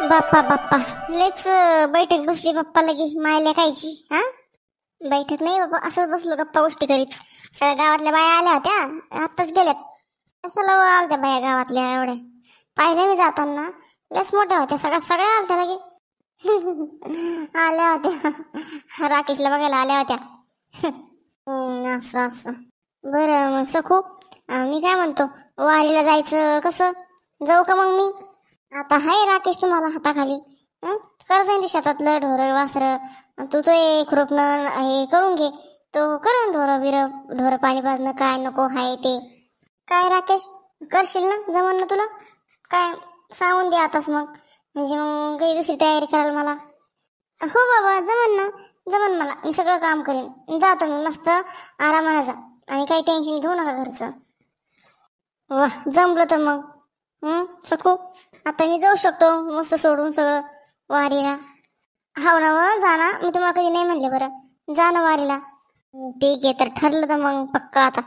बाप्पा बाप्पा latch बैठक बसली बाप्पा लगे मायल्या खायची. हा बैठक नाही बाप्पा, असंच बसलो गप्पा गोष्टी करीत. सगळ्या गावातल्या बाया आल्या होत्या, आत्ताच गेल्यात. कशाला आलत्या बाया गावातल्या एवढ्या? पाहिल्या मी जाताना, लस मोठ्या होत्या, सगळ्या सगळ्या आलत्या लगे. आल्या होत्या, राकेशला बघायला आल्या होत्या. असं असं. बरं मग सखू, मी काय म्हणतो, वारीला जायचं कसं? जाऊ का मग मी? आता हाय राकेश तुम्हाला हाताखाली. कर जाईन ते शेतातलं ढोर वासर. तू तो खुरपणं हे करून घे. तो करून ढोर पाणी पाजणं काय नको हाय ते. काय राकेश करशील ना? जमन ना तुला? काय सांगून दे आताच मग, म्हणजे मग काही दुसरी तयारी करायला मला. हो बाबा जमन ना, जमन मला, मी सगळं काम करेन. जातो मी मस्त आरामाने जा, आणि काही टेन्शन घेऊ नका घरचं. वा जमलं तर मग सखू, आता मी जाऊ शकतो मस्त सोडून सगळं वारीला. हाव ना व जा ना, मी तुम्हाला कधी नाही म्हणले बरं, जा ना वारीला. ठीक आहे, तर ठरलं तर मग पक्का आता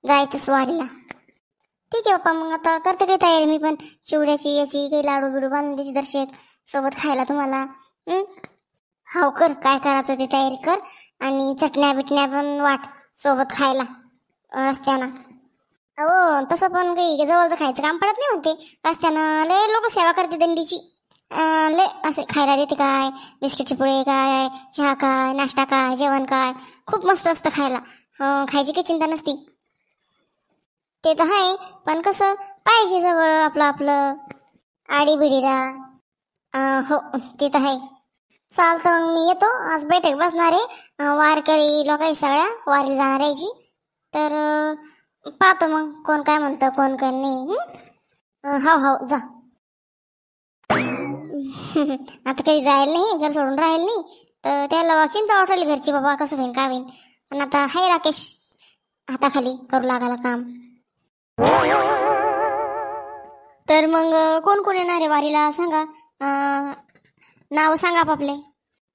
जायचंच वारीला. ठीक आहे बाप्पा, मग आता करते काही तयारी मी पण, चिवड्याची याची काही लाडू बिडू बांधून देते दर्शक सोबत खायला तुम्हाला. हाव कर, काय करायचं ते तयारी कर, आणि चटण्या बिटण्या पण वाट सोबत खायला रस्त्यानं. हो तसं पण काही जवळचं खायचं काम पडत नाही म्हणते. रस्त्यानं लय लोक सेवा करते दंडीची. लय असे खायला देते, काय बिस्किटचे पुडे काय, चहा काय, नाश्ता काय, जेवण काय, खूप मस्त असतं खायला. खायची काही चिंता नसती. ते तर आहे, पण कसं पाहिजे जवळ आपलं आपलं आडी बिडीला. हो ते तर आहे. चालतं मग मी येतो, आज बैठक बसणार आहे वारकरी लोकांची सगळ्या वारीला जाणार यायची. तर पाहतो मग कोण काय म्हणतं कोण काय नाही. हो हो जा. आता काही जायला नाही, घर सोडून राहील नाही, तर त्याला चिंता वाटली घरची, बाबा कसं होईन काय होईन. पण आता हाय राकेश हाताखाली करू लागायला काम. तर मग कोण कोण येणार आहे वारीला सांगा, नाव सांगा आपापले.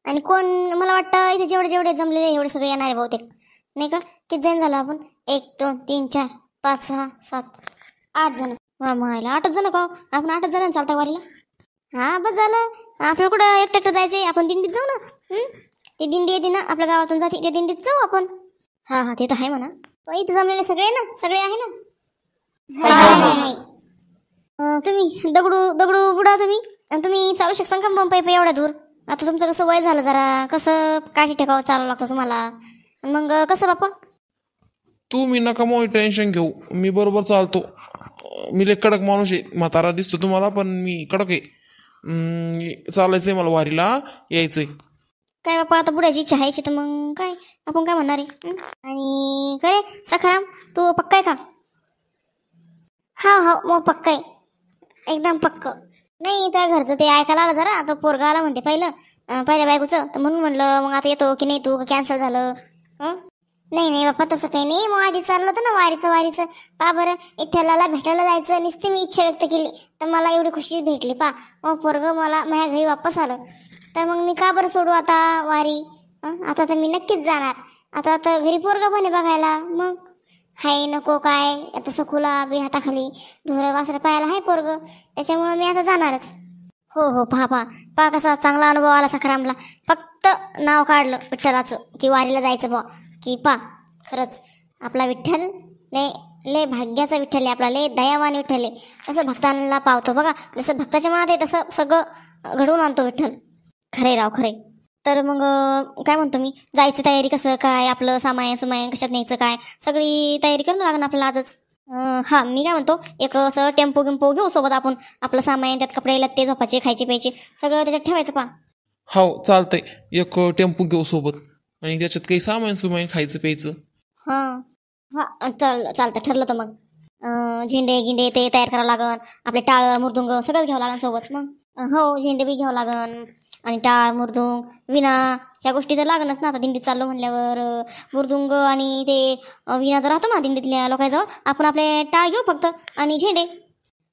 आणि कोण, मला वाटतं इथे जेवढे जेवढे जमलेले एवढे सगळे येणार आहे बहुतेक, नाही का? किती जण झालं आपण? 1 2 3 4 5 6 7 8 जण. मायला 8च जण का? आपण 8च जण चालता वारीला? हा बस झालं, आपल्याला कुठं एकटं जायचंय, आपण दिंडीत जाऊ ना. ती दिंडी येते ना आपल्या गावातून जाते, त्या दिंडीत जाऊ आपण. हा हा ते तर आहे म्हणा. इथे जमलेले सगळे ना, सगळे आहे ना? तुम्ही दगडू दगडू बुडा, तुम्ही चालू शकता का मग पायी एवढ्या दूर? आता तुमचं कसं वय झालं, जरा कसं काठी टेकावं चालावं लागतं तुम्हाला. मग कसं बाप्पा? तुम्ही नका मग टेन्शन घेऊ, मी बरोबर चालतो. मी लय कडक माणूस आहे, म्हातारा दिसतो तुम्हाला पण मी कडक आहे. चालायचंय मला वारीला, यायचंय. काय बाप्पा आता बुडायची इच्छा आहे तर मग काय आपण काय म्हणणार आहे. आणि करे सखाराम तू पक्का आहे का? हा हो मग पक्का आहे, एकदम पक्क. नाही त्या घरचं ते ऐकायला आलं जरा, तो पोरगा आला म्हणते पहिल्या बायकोचं, तर म्हणून म्हणलं मग आता येतो की नाही तू, कॅन्सल झालं. नाही नाही बाप्पा तसं काही नाही, मग आधी चाललं होतं ना वारीचं. पा बरं विठ्ठलाला भेटायला जायचं, नुसती मी इच्छा व्यक्त केली तर मला एवढी खुशी भेटली. पा मग पोरगं मला माझ्या घरी वापस आलं, तर मग मी का बरं सोडू आता वारी? आता तर मी नक्कीच जाणार. आता घरी पोरगं पण आहे बघायला, मग हाय नको काय, आता सखूला बी हाताखाली ढोरं वासरं पाहायला हाय पोरगं, त्याच्यामुळे मी आता जाणारच. हो पहा कसा चांगला अनुभव आला सखारामला. फक्त नाव काढलं विठ्ठलाचं की वारीला जायचं बा, की पा खरंच आपला विठ्ठल लय भाग्याचा विठ्ठल आहे आपला, लय दयावान विठ्ठल आहे. तसं भक्तांना पावतो बघा, जसं भक्ताच्या मनात आहे तसं सगळं घडवून आणतो विठ्ठल. खरे राव खरे. तर मग काय म्हणतो मी, जायची तयारी कसं काय, आपलं सामान कशात न्यायचं काय, सगळी तयारी करणं लागणार आपल्याला आजच. हा मी काय म्हणतो, एक असं टेम्पो घेऊ सोबत आपण, आपलं सामान त्यात कपडे लत्ते झोपाचे खायचे प्यायचे सगळं त्याच्यात ठेवायचं पा. हो चालतंय, एक टेम्पो घेऊ सोबत, आणि त्याच्यात काही सामान खायचं प्यायचं. हा चालतं ठरलं. तर मग झेंडे गिंडे ते तयार करावं लागन, आपले टाळ मुरदुंग सगळंच घ्यावं लागन सोबत. मग हो झेंडे बी घ्यावं लागन, आणि टाळ मुरदुंग विणा ह्या गोष्टी तर लागणच ना. आता दिंडीत चाललो म्हणल्यावर मुरदुंग आणि ते विणा तर राहतो ना दिंडीतल्या लोकांजवळ. आपण आपले टाळ घेऊ फक्त, आणि झेंडे.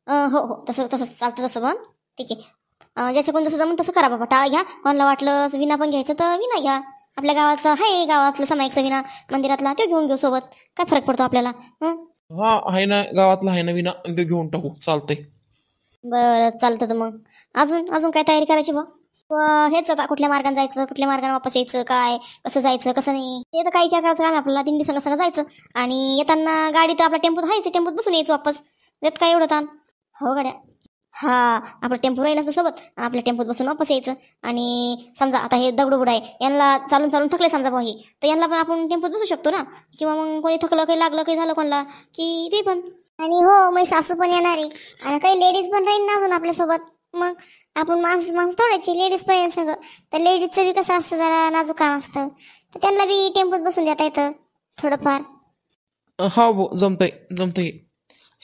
हो तसं चालतं तसं पण. ठीक आहे, ज्याच्या कोण जसं जमून तसं करा बाबा. टाळ घ्या, कोणाला वाटलं विणा पण घ्यायचं तर विणा घ्या. आपल्या गावाचं आहे, गावातलं सामायिकचा विणा मंदिरातला, तो घेऊन घेऊ सोबत. काय फरक पडतो आपल्याला. हा आहे ना, गावातला आहे ना विना, ते घेऊन टाकू चालतंय. बरं चालतं तर मग अजून अजून काय तयारी करायची बा हेच आता कुठल्या मार्गाने जायचं कुठल्या मार्गाने वापस यायचं काय कसं जायचं कसं नाही ते तर काही विचार करायचं काम आपल्याला दिंडी संग संग जायचं आणि येताना गाडी तर आपल्या टेम्पोत आहेच टेम्पोत बसून यायचं वापस त्यात काय एवढं ताण हो गाड्या हा आपलं टेम्पो राहील सोबत आपल्या टेम्पोत बसून वापस यायचं आणि समजा आता हे दगडूबुड आहे यांना चालून चालून थकले समजा भाऊ हे तर यांना पण आपण टेम्पोत बसू शकतो ना किंवा मग कोणी थकलं काही लागलं काही झालं कोणाला की ते पण आणि हो माझी सासू पण येणार आहे आणि काही लेडीज पण राहील ना अजून आपल्यासोबत मग आपण माणसं थोड्याची लेडीज पण येईल सगळं तर लेडीजचं बी कसं असतं जरा नाजूक काम असतं तर त्यांना बी टेम्पोत बसून देता येतं थोडंफार हा भाऊ जमतंय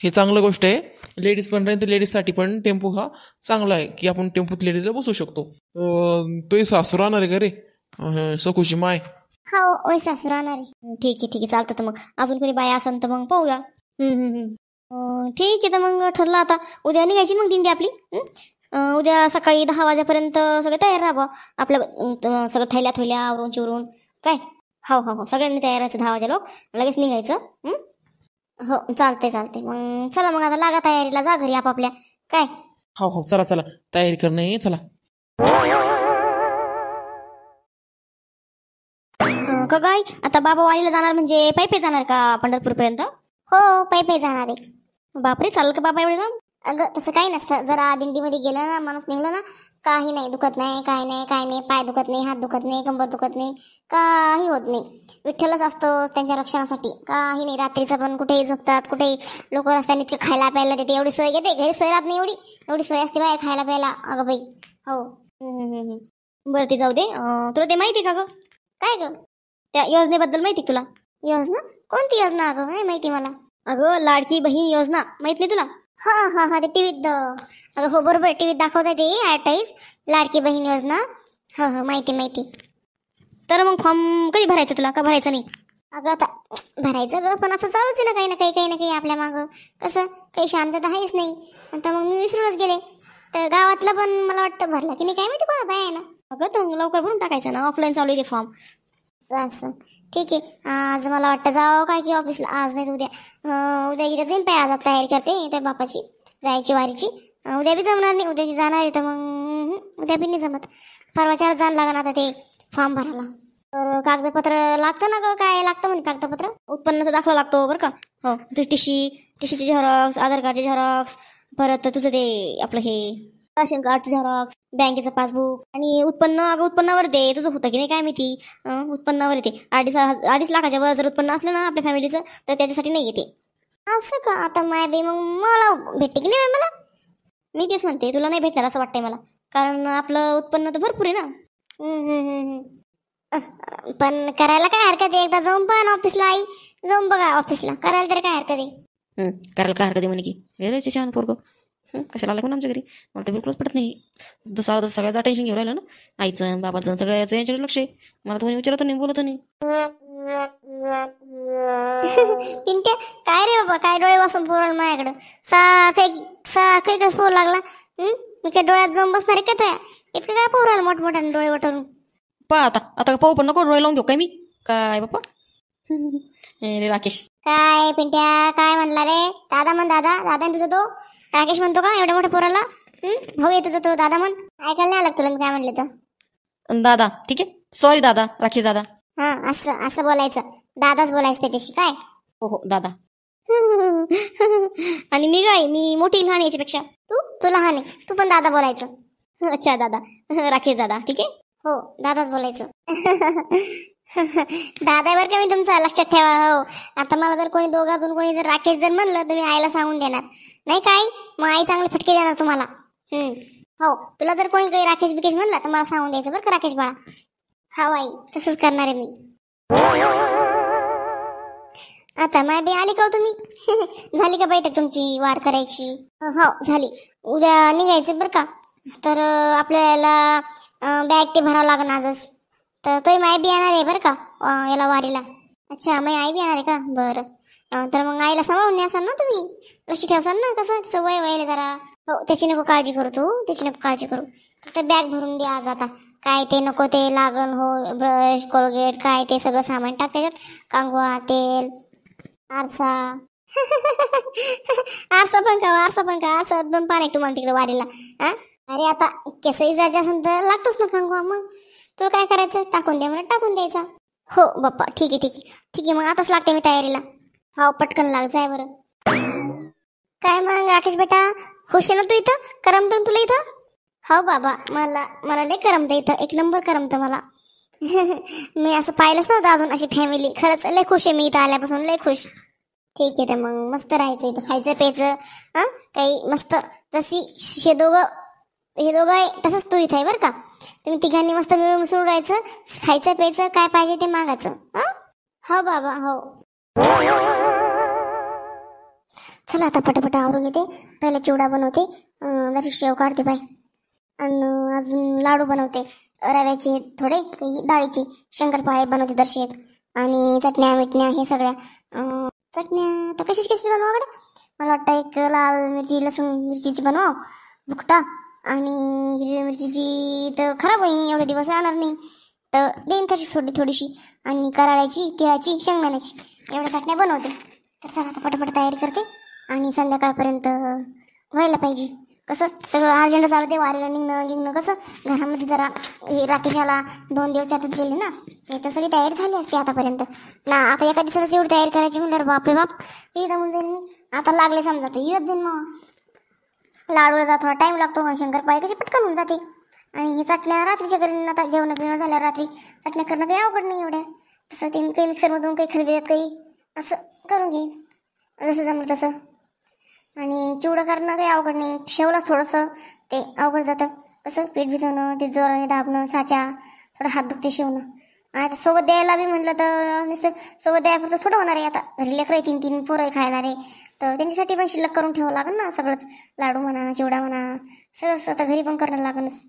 हे चांगलं गोष्ट आहे लेडीज पण राहील तर लेडीजसाठी पण टेम्पो हा चांगला आहे की आपण टेम्पोत लेडीजला बसू शकतो तोही सासू राहणार आहे का रे सखूची माय हो ओय सासू राहणार आहे ठीक आहे चालतं तर मग अजून कोणी बाया असेल तर मग पाहूया ठीक आहे तर मग ठरलं आता उद्या निघायची मग दिंडी आपली उद्या सकाळी 10 वाजेपर्यंत सगळे तयार राहा आपलं सगळं थैल्या आवरून चिवरून काय हो सगळ्यांनी तयार राहायचं 10 वाजे लोक लगेच निघायचं हो चालते मग चला मग आता लागा तयारीला जा घरी आपापल्या काय हो चला तयारी करणे चला का काय आता बाबा वारीला जाणार म्हणजे पायी जाणार का पंढरपूर पर्यंत हो पायी जाणार आहे बापरे चालेल का बाबा एवढे लांब अगं तसं काही नसतं जरा दिंडीमध्ये गेलं ना माणूस निघला ना काही नाही दुखत नाही काही नाही पाय दुखत नाही हात दुखत नाही कंबर दुखत नाही काही होत नाही विठ्ठलच असतो त्यांच्या रक्षणासाठी काही नाही रात्रीचं पण कुठेही झोपतात कुठेही लोक रस्त्याने इतके खायला प्यायला देते एवढी सोय घेते घरी सोय राहत नाही एवढी सोय असते बाहेर खायला प्यायला अगं बाई हो बरं ते जाऊ दे तुला ते माहिती का ग काय ग त्या योजनेबद्दल माहिती तुला योजना कोणती योजना अगं नाही माहिती मला अगं लाडकी बहीण योजना माहित नाही तुला हा ते टीव्हीत अगं हो बरोबर टीव्हीत दाखवतात ते ऍडव्हर्टाईज लाडकी बहीण योजना हो माहिती तर मग फॉर्म कधी भरायचं तुला का भरायचं नाही अगं आता भरायचं ग पण असं चालूच आहे ना काही ना काही आपल्या मागं कसं काही शांतता आहेच नाही आता मग मी विसरूनच गेले तर गावातलं पण मला वाटतं भरलं की नाही काय माहिती कोणा बाय आहे ना अगं तर लवकर भरून टाकायचं ना ऑफलाईन चालू आहे ते फॉर्म असं ठीक आहे आज मला वाटतं जावं काय की ऑफिसला आज नाही उद्या गेलं जाईन पाय आज तयारी करते त्या बापाची जायची वारीची उद्या बी जमणार नाही उद्या जाणार आहे तर मग उद्या बी नाही जमत परवाच्याला जाणं लागणार आता ते फॉर्म भरायला तर कागदपत्र लागतं ना ग काय लागतं म्हणे कागदपत्र उत्पन्नाचा दाखला लागतो बरं का हो तुझी टीसीचे झेरॉक्स आधार कार्डचे झेरॉक्स परत तुझं ते आपलं हे राशन कार्डचं झेरॉक्स बँकेचं पासबुक आणि उत्पन्नावर दे तुझं होतं की नाही काय माहिती उत्पन्नावर येते 2.5 लाखाच्या वर जर उत्पन्न असलं ना आपल्या फॅमिलीचं तर त्याच्यासाठी नाही येते असं का आता माय बाई मग मला भेटते की नाही मला मी तेच म्हणते तुला नाही भेटणार असं वाटतंय मला कारण आपलं उत्पन्न तर भरपूर आहे ना पण करायला काय हरकत आहे एकदा जाऊन पण ऑफिसला आई जाऊन बघा ऑफिसला करायला तरी काय हरकत आहे करायला काय हरकत आहे म्हणे की गेलं छान पोरगं कशाला आलं पण आमच्या घरी मला तर बिलकुलच पडत नाही जसं सगळ्याचा टेन्शन घेऊन राहिलं ना आईचं बाबाचं सगळ्याचं यांच्याकडे लक्ष आहे मला तर कोणी विचारत नाही बोलत नाही पिंट्या काय रे बाबा काय डोळे वाचून पोरल माझ्याकडं सारखं इकडे सोर लागला मी काय डोळ्यात जाऊन बसणार आहे का त्या इतकं काय पोराल मोठमोठ्याने डोळे वटवून पहा आता पाहू पण नको डोळे लावून घेऊ काय मी काय बाप्पा रे राकेश काय पिंट्या काय म्हणला रे दादा तुझा तो राकेश म्हणतो का एवढ्या मोठ्या पोराला भाऊ येतो तो दादा म्हण ऐकायला नाही आलं तुला मी काय म्हणले तर दादा ठीक आहे सॉरी दादा राकेश दादा हा असं बोलायचं दादाच बोलायचं त्याच्याशी काय हो दादा आणि मी मोठी लहान याच्यापेक्षा तू लहान आहे तू पण दादा बोलायचं अच्छा दादा राकेश दादा ठीक आहे हो दादाच बोलायचं दादावर का मी तुमचं लक्षात ठेवा हो आता मला जर कोणी दोघातून कोणी जर राकेश जर म्हणलं तर मी आईला सांगून देणार नाही काय मग आई चांगले फटके देणार तुम्हाला हो तुला जर कोणी काही राकेश बिकेश म्हणलं तर मला सांगून द्यायचं बरं का राकेश बाळा हा आई तसंच करणार आहे मी आता माय बी आली का तुम्ही झाली का बैठक तुमची वार करायची हो झाली उद्या निघायचं बरं का तर आपल्याला बॅग ते भरावं लागणार आजच तर तोही माय बी येणार आहे बरं का याला वारीला अच्छा माई आई बी येणार आहे का बरं तर मग आईला सांभाळून असाल ना तुम्ही लक्ष ठेवसाल ना कसं तिचं वय जरा हो त्याची नको काळजी करू फक्त बॅग भरून द्या आज आता काय ते नको ते लागण हो ब्रश कोलगेट काय ते सगळं सामान टाक त्याच्यात कांगवा तेल आरसा आरसा पण का असं दोन पाणी तुम्हाला तिकडे वारीला. हा अरे आता केसही जायचं असेल तर लागतोच ना खांगवा. मग तुला काय करायचं, टाकून द्या मला, टाकून द्यायचा. हो बाप्पा, ठीक आहे ठीक आहे ठीक आहे, मग आताच लागते मी तयारीला. हो पटकन लाग जाय बरं. काय मग राकेश बेटा, खुश आहे ना तू इथं? करमतं ना तुला इथं? हो बाबा, मला मला लय करमतं इथं, एक नंबर करमतं मला. मी असं पाहिलंच नव्हतं अजून अशी फॅमिली. खरंच लय खुश आहे मी इथं आल्यापासून, लय खुश. ठीक आहे तर मग मस्त राहायचं इथं, खायचं प्यायचं. हा काही मस्त जशी हे दोघं आहे तसंच तू इथं आहे बरं का. तुम्ही तिघांनी मस्त मिळून मिसळून राहायचं, खायचं प्यायचं, काय पाहिजे ते मागायचं. हो बाबा हो. चला आता पटापट आवरून घेते. पहिला चिवडा बनवते, जशी शेव काढते बाई, आणि अजून लाडू बनवते रव्याचे थोडे, काही डाळीचे, शंकरपाळे बनवते दर्शक, आणि चटण्या मिटण्या हे सगळ्या. चटण्या तर कशाची बनवा कडे, मला वाटतं एक लाल मिरची लसूण मिरचीची बनवा भुकटा, आणि हिरव्या मिरचीची तर खराब होईल, एवढे दिवस राहणार नाही, तर देईन तशी थोडीशी, आणि कराळ्याची, तिळाची, शेंगदाण्याची, एवढ्या चटण्या बनवते. तर चला आता पटापट तयारी करते, आणि संध्याकाळपर्यंत व्हायला पाहिजे. कसं सगळं अर्जंट चालते, वारीला निघणं कसं घरामध्ये जरा हे राकेशाला 2 दिवस त्यातच गेले ना, हे तर सगळी तयारी झाली असते आतापर्यंत ना. आता एका दिवसातच एवढी तयारी करायची म्हणल्यावर बापरे बाप, हे दमून जाईल मी. आता लागले समजा तर येत जाईन मग. लाडूला जा थोडा टाइम लागतो, शंकरपाळी कशी पटकन होऊन जाते. आणि हे चटण्या रात्रीच्या करीन, आता जेवण पिणं झाल्यावर रात्री चटण्या करणं काही अवघड नाही एवढ्या. तसं ते काही मिक्सरमधून काही खलबेत काही असं करून घेईन जसं जमलं तसं. आणि चिवडं करणं काही अवघड नाही, शेवला थोडंसं ते अवघड जातं. कसं पीठ भिजवणं, ते जोराने दाबणं, साचा, थोडं हात दुखते शेवणं. आणि आता सोबत द्यायला बी म्हटलं तर नुसतं सोबत द्यायपुरतं थोडं होणार आहे. आता घरी लेकरं 3-3 पोरं खाणारे, तर त्यांच्यासाठी पण शिल्लक करून ठेवावं लागेल ना सगळंच. लाडू म्हणा, चिवडा म्हणा, सगळंच आता घरी पण करणं लागेलच.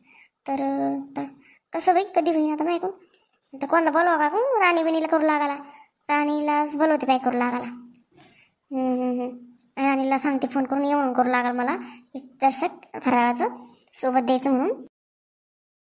तर कसं बाई कधी होईन आता माहिती. तर कोणाला बोलवा का, राणी बहिणीला करू लागाला, राणीलाच बोलवते बाई करू लागाला. राणीला सांगते फोन करून ये म्हणून करू लागाल मला दर्शक फराळाचं सोबत द्यायचं म्हणून.